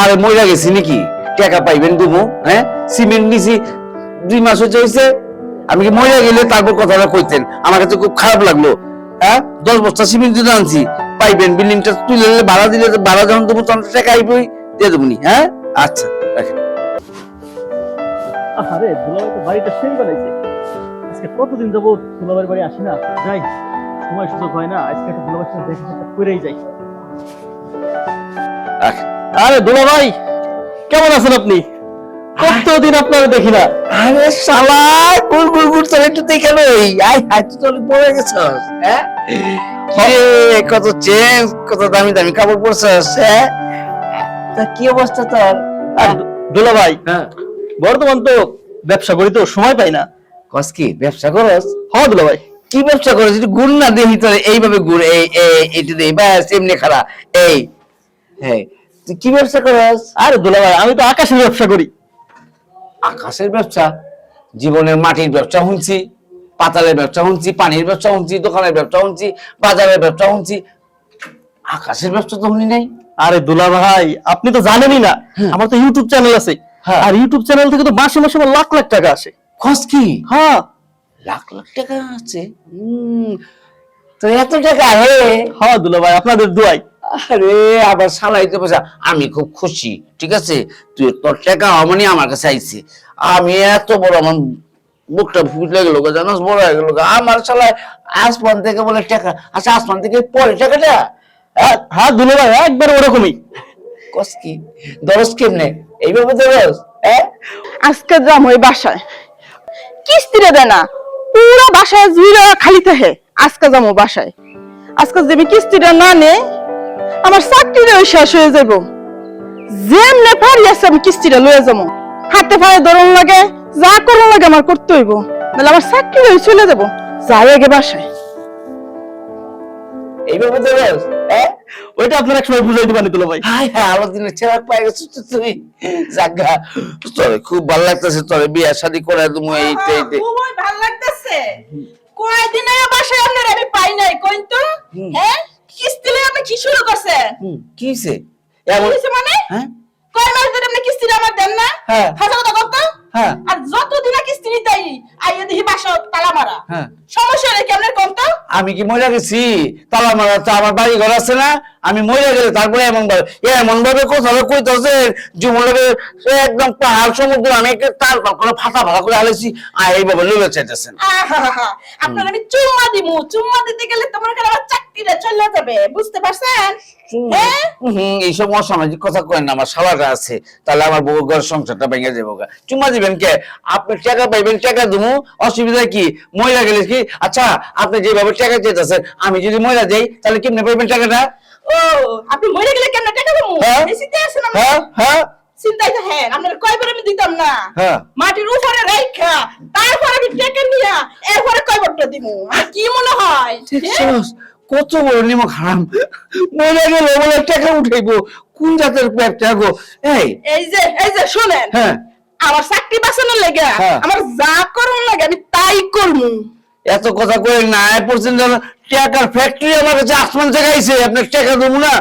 আরে মইরা গেছি নাকি টাকা পাইবেন তুমি? হ্যাঁ, সিমেন্ট নিছি 2 মাস হয়েছে। আমি কি মইরা গেলে তারপর কথাটা কইতেন? আমার কাছে খুব খারাপ লাগলো। হ্যাঁ, 10 বস্তা সিমেন্ট দিতে আনছি, পাইবেন বিল্ডিংটা তুলে নিলে ভাড়া দিলে, ভাড়া যখন দেবো তখন টাকা আইবই, দিয়ে দেবো নি। হ্যাঁ আচ্ছা রাখেন। আরে দুলাভাই তো বাড়িটা সেই বানাইছে। আজকে কতদিন যাবো দুলাভাইয়ের বাড়ি আসি না, যাই সময় সুযোগ হয় না, আজকে একটু দুলাভাইয়ের সাথে দেখা সাক্ষাৎ করেই যাই। রাখেন। আরে দুলাভাই কেমন আছেন আপনি? কতদিন আপনারা দেখি না। আরে শালা গুল গুল গুল চলে একটু দেখে লই। আই হাই তুই চলে পড়ে গেছস। হ্যাঁ কিরে, কত চেঞ্জ, কত দামি দামি কাপড় পরছস। হ্যাঁ তা কি অবস্থা তোর? আর দুলাভাই হ্যাঁ বর্তমান তো ব্যবসা করি তো সময় পাই না। কস কি ব্যবসা করস? হ্যাঁ দুলাভাই। কি ব্যবসা করস? একটু গুণ না দেখি তোর, এইভাবে গুড়, এই এইটা দেই ব্যাস, এমনি খারাপ। এই হ্যাঁ তুই কি ব্যবসা করস? আরে দুলাভাই আমি তো আকাশের ব্যবসা করি। আকাশের ব্যবসা? জীবনের মাটির ব্যবসা শুনছি, পাতালের ব্যবসা শুনছি, পানির ব্যবসা শুনছি, দোকানের ব্যবসা শুনছি, বাজারের ব্যবসা শুনছি, আকাশের ব্যবসা তো শুনি নাই। আরে দুলাভাই আপনি তো জানেনই না, আমার তো ইউটিউব চ্যানেল আছে। হ্যাঁ। আর ইউটিউব চ্যানেল থেকে তো মাসে মাসে আমার লাখ লাখ টাকা আসে। খোঁজ কি? হ্যাঁ লাখ লাখ টাকা আছে? তো এত টাকা? হে হ্যাঁ দুলাভাই আপনাদের দোয়াই। আরে আবার সালাইতে বসা, আমি খুব খুশি। ঠিক আছে, তুই তোর টাকা অমনি আমার কাছে আইছে, আমি এত বড়, আমার বুকটা ফুটলে গেল, জানোস, বড় হয়ে গেল। আমার শালায় আসমান থেকে বলে টাকা। আচ্ছা আসমান থেকে পরে টাকাটা? হ্যাঁ দুলাভাই একবার ওরকমই। কস কি? দরস কেমনে এইভাবে দরস? হ্যাঁ আজকে যাম ওই বাসায়, কিস্তিরে দেয় না, পুরো বাসায় জুইরা খালি থাকে। আজকে যাবো বাসায়, আজকে যদি কিস্তিটা না নে আমার চাকরিটা শেষ হয়ে যাবো। যেমনে পারি আছে আমি কিস্তিটা লয়ে যাবো, হাতে পায়ে ধরন লাগে, যা করুন লাগে আমার করতে হইব, নাহলে আমার চাকরিটা চলে যাবো। যাই আগে বাসায়। এইভাবে দরস? হ্যাঁ ওইটা আপনার এক সময় বুঝাই দিবানি দুলাভাই। হাই হাই, আমার দিনে চেরাক পাই গেছিস তো তুই। জাগা তোরে খুব ভালো লাগতেছে, তোরে বিয়া শাদী করে তুমি এইতে এইতে। খুবই ভালো লাগতেছে। কয়দিন আগে বাসায় আপনার আমি পাই নাই, কইন তো। হ্যাঁ কিস্তি লয়ে আপনি কি শুরু করছেন? কি হইছে কি এমন? হইছে মানে? হ্যাঁ কয় মাস ধরে আপনি কিস্তিটা আমার দেন না? হ্যাঁ। হাজার কথা করতো। হ্যাঁ। আর যতদিন না কিস্তি নিতাই আইয়া দেখি বাসা তালা মারা। হ্যাঁ। সমস্যা নেই, কেমন কোন তো? আমি কি মরে গেছি? তালা মারা তো আমার বাড়ি ঘর আছে না? আমি মরে গেলে তারপরে এমন ভাবে কথা কইতেছে জীবনে একদম পাহাড় সমুদ্র, আমি একটা তার করে ফাটা ফাটা করে আলেছি, আর এইভাবে লুলে চাইতেছেন। আহাহাহা, আপনার আমি চুম্মা দিমু, চুম্মা দিতে গেলে তোমার কাছে আমার চাকরিটা চলে যাবে, বুঝতে পারছেন? হ্যাঁ? এইসব অসামাজিক কথা করেন না, আমার শালাটা আছে, তাহলে আমার বউ ঘর সংসারটা ভেঙে যাবো। চুম্মা দিবেন কে? আপনি টাকা পাইবেন, টাকা দেবো, অসুবিধা কি? মহিলা গেলে কি? আচ্ছা আপনি যেভাবে টাকা চেয়েছেন, আমি যদি মহিলা যাই তাহলে কেমনে পাইবেন টাকাটা? ও আপনি মরে গেলে কেমন টাকা দেবো? হ্যাঁ। বেশিতে আছেন আপনি? হ্যাঁ হ্যাঁ চিন্তাই তো হ্যাঁ, আপনার কয়বার আমি দিতাম না। হ্যাঁ। মাটির উপরে রাইখা তারপর আমি টাকা নিয়া এরপরে কয়বারটা দিমু? আর কি মনে হয়? হ্যাঁ? দেখছস কত বড় নিমক হারাম, মরে গেলে বলে টাকা উঠাইবো, কোন জাতের পেটটা গো? এই যে শুনেন, হ্যাঁ আমার চাকরি বাঁচানোর লাগে হ্যাঁ। আমার যা করুন লাগে আমি তাই করবো। এত কথা কই না, এ পর্যন্ত টাকার ফ্যাক্টরি আমার কাছে আসমান থেকে আইছে, আপনার টাকা দেবো না?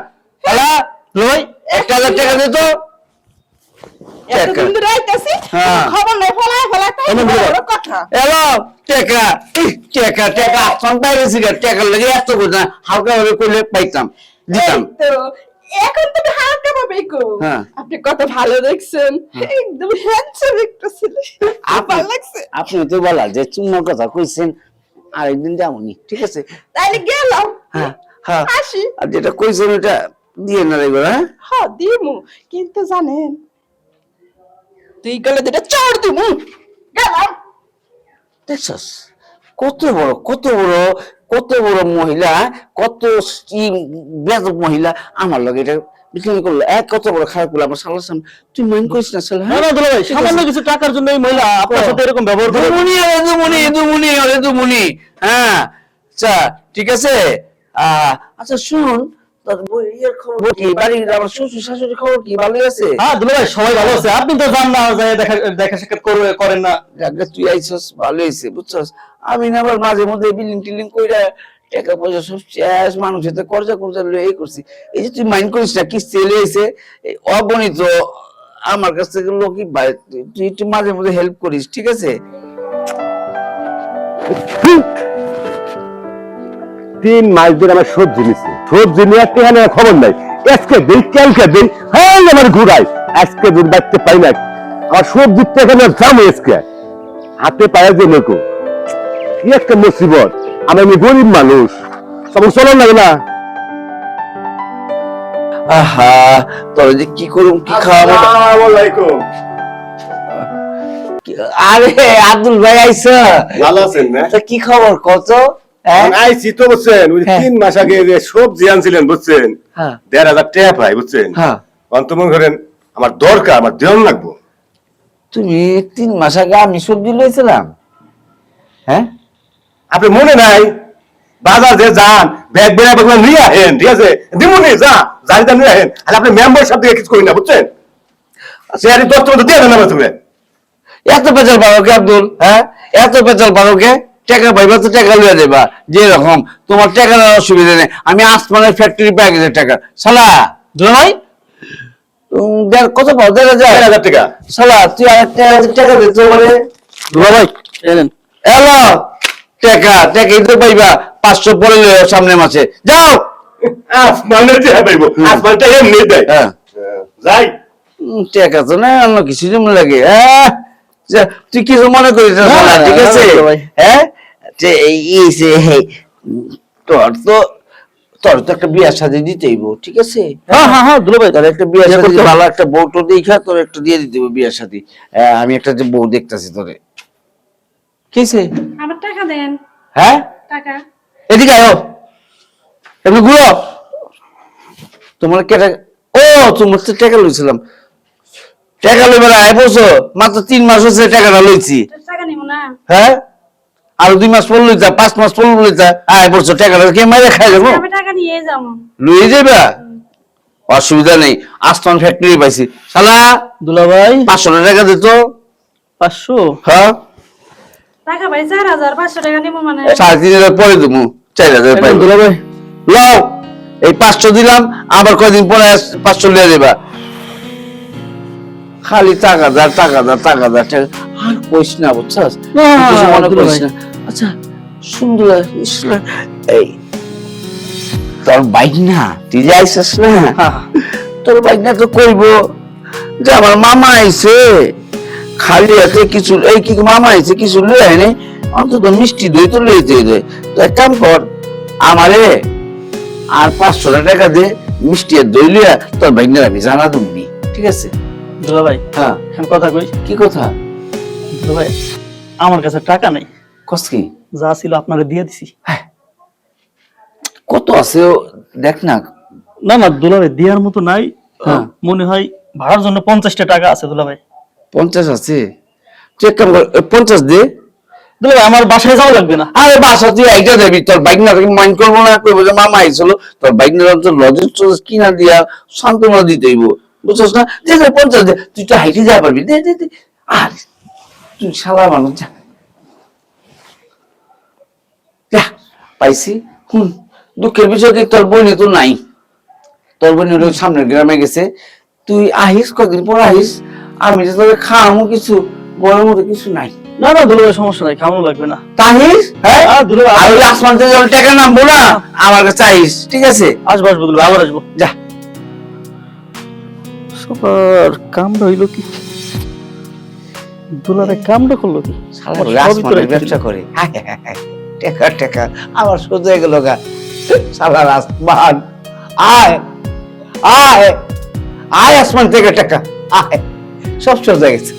হ্যালা লই 1000 টাকা দে তো। এতদিন ধরে আইতাছি, হ্যাঁ। খবর নাই, ফলায় ফলায় তাই এমন করে। বড় কথা। এলো টাকা, টাকা টাকা আসমান পাই গেছি, টাকার লাগে এত করে না, হালকা ভাবে কইলে পাইতাম, দিতাম। এই তো, এখন তুমি হালকা ভাবে কো। হ্যাঁ। আপনি কত ভালো দেখছেন, একদম হ্যান্ডসাম একটা ছেলে, ভালো লাগছে। আপনি তো বলা যে চুম্মার কথা কইছেন, আরেকদিন যাবনি, ঠিক আছে? তাইলে গেলাম, হ্যাঁ হ্যাঁ, আসি। আর যেটা কইছেন ওটা দিয়ে না লাগবে। হ্যাঁ হ্যাঁ দিমু, কিন্তু জানেন তুই গেলে যেটা চড় দিমু। গেলাম। দেখছস কত বড় কত বড় কত বড় মহিলা, কত বেয়াদব মহিলা আমার লগে এটা বিক্রি করলো, এক কত বড় খারাপ করলো আমার শালার সামনে। তুই মাইন্ড করিস না শালা? না না দুলাভাই, সামান্য কিছু টাকার জন্য এই মহিলা আপনার সাথে এরকম ব্যবহার করে। দুমুনি। হ্যাঁ আচ্ছা ঠিক আছে। আচ্ছা শুন, তোর বইয়ের খবর কি? বাড়ির আমার শ্বশুর শাশুড়ি খবর কি? ভালো আছে? হ্যাঁ দুলাভাই সবাই ভালো আছে, আপনি তো যান না, যায় দেখা সাক্ষাৎ করেন না। যাকে তুই আইছস ভালো হয়েছে, বুঝছস? আমি না আবার মাঝে মধ্যে বিল্ডিং টিল্ডিং কইরা টাকা পয়সা সব শেষ, মানুষের তো কর্জা কর্জা লয়ে করছি। এই যে তুই মাইন্ড করিস না, কি সেল হয়েছে অগণিত আমার কাছ থেকে লোকই ভাই, তুই একটু মাঝে মধ্যে হেল্প করিস, ঠিক আছে? 3 মাস ধরে আমার সবজি নিচ্ছে, সবজি নিয়ে টেহানে খবর নাই। আজকে দিই কালকে দিই, হ্যাঁ আমার ঘুরাই, আজকে দুধ বাড়তে পাই না। আর সবজির টাকা না দাম আজকে হাতে পায়ে যে লোক, কি একটা মুসিবত। আমি গরিব মানুষ, সব চলো লাগে না। আহা, তোর যে কি করুম, কি খাওয়াবো? আরে আব্দুল ভাই আইসা, ভালো আছেন না? তা কি খবর কত? আইসি তো বুঝছেন, ওই 3 মাস আগে যে সবজি আনছিলেন বুঝছেন, হ্যাঁ 1500 টাকা পাই বুঝছেন। হ্যাঁ, অন্তমন করেন আমার দরকার, আমার দেওয়ান লাগবো। তুমি 3 মাস আগে আমি সবজি লইছিলাম, হ্যাঁ? আপনি মনে নাই বাজার যে যান ব্যাগ বেড়া বেগুলো নিয়ে আহেন, ঠিক আছে? দিমুনি যা যাইতা নিয়ে আহেন, আর আপনি মেম্বার সাহেব থেকে কিছু করি না বুঝছেন। সে আর 10 টাকা দিয়ে দেন আমার তুমি। এত পেঁচাল পারোকে আব্দুল, হ্যাঁ? এত পেঁচাল পারোকে? টাকা পাইবা তো টাকা লইয়া দেবা, যে রকম তোমার টাকার অসুবিধা নেই। আমি আসমানের ফ্যাক্টরি পেয়ে গেছে টাকা। শালা ভাই কত পাও? 1000 টাকা। শালা তুই আরেকটা টাকা দিতে পারে ভাই? এলেন এলো টাকা, টাকাই তো পাইবা। 500 পরে লইও সামনে মাসে, যাও। আসমানের টাকা পাইবো, আসমানটা এমনি দেয়। হ্যাঁ যাই টাকা তো না, অন্য কিছু যেমন লাগে। হ্যাঁ তুই কিছু মনে করিস না শালা, ঠিক আছে? হ্যাঁ তোর তো একটা বিয়ার সাথে দিতেই, ঠিক আছে? হ্যাঁ দুলা ভাই, তোর একটা বিয়ার সাথে ভালো একটা বউটো দেখা তোর একটা দিয়ে দিতে হবে বিয়ার সাথে। আমি একটা যে বউ দেখতেছি তোরে। কিসে? আমার টাকা দেন। হ্যাঁ টাকা এদিকে আয়, এমনি ঘুরো। তোমার কে টাকা? ও তোমার তো টাকা লইছিলাম। টাকা লইবার আয় বলছো, মাত্র 3 মাস হচ্ছে টাকাটা লইছি। টাকা নিব না। হ্যাঁ আর 2 মাস পর লইতা, 5 মাস পর লইতা, আয় বলছো টাকাটা কে মাইরে খাই যাবো? আমি টাকা নিয়ে যাবো। লইয়ে যাবা, অসুবিধা নেই। আসমান ফ্যাক্টরি পাইছি। শালা দুলা ভাই 500 টাকা দিত। 500? হ্যাঁ টাকা ভাই 4500 টাকা নিব মানে। 3,500 পরে দেবো, 4000 পাই। দুলা ভাই লও এই 500 দিলাম, আবার কয়দিন পরে 500 লিয়ে দেবা। খালি টাকা দাও, টাকা দাও, টাকা দাও, টাকা আর কইস না, বুঝছস? কিছু মনে করিস না। আচ্ছা সুন্দর ইসলা, এই তোর বাইক না, তুই যে আইসস না, তোর বাইক না তো কইব যে আমার মামা আইছে, খালি হাতে কিছু, এই কি মামা আইছে কিছু লয়ে আইনে, অন্তত মিষ্টি দই তো লইতে দে। তো এক কাম কর, আমারে আর 500 টাকা দে, মিষ্টি আর দই লইয়া তোর বাইক না আমি জানা তুমি, ঠিক আছে? দুলা ভাই হ্যাঁ এখন কথা কই। কি কথা? দুলা ভাই আমার কাছে টাকা নাই, কস কি? যা ছিল আপনারে দিয়ে দিছি। কত আছে ও দেখ না। না না দুলা ভাই দেওয়ার মতো নাই। হ্যাঁ। মনে হয় ভাড়ার জন্য 50টা টাকা আছে দুলা ভাই। 50 আছে? তুই এক কাম কর, 50 দে। দুলা ভাই আমার বাসায় যাওয়া লাগবে না। আরে বাসা তুই এইটা দেবি, তোর বাইক না মাইন্ড করবো না, কইবো যে মামা আইছিল, তোর বাইক না তোর লজেন্স টজেন্স কিনা দিয়া সান্ত্বনা দিতেইব, বুঝছস না? দে 50 দে, তুই তো হাইটে যা পারবি, দে দে দে। আর তুই শালা মানুষ, যা যা। পাইছি। দুঃখের বিষয় কি তোর বোনে তো নাই, তোর বোন ওই সামনের গ্রামে গেছে। তুই আহিস, কদিন পর আহিস, আমি যে তোর খাওয়ামো কিছু, বড় মতো কিছু নাই। না না দুলা ভাই সমস্যা নাই, খাওয়ানো লাগবে না। তাহিস, হ্যাঁ দুলা ভাই আর ওই আসমান থেকে যখন টাকা নামবো না, আমার কাছে আইস, ঠিক আছে? আসবো আসবো দুলা ভাই, আবার আসবো। যা। সবার কামটা হইলো কি? দুলারে কামটা করলো কি? শালা আমার ওই সবই তো আসমানের রেখে ব্যবসা দিল। করে। হায় হায় হায় হায়। টাকা টাকা আবার সোজা গেল গা। শালা আসমান, আয় আয় আয়, আসমান থেকে টাকা আয়, সব সোজা গেছে।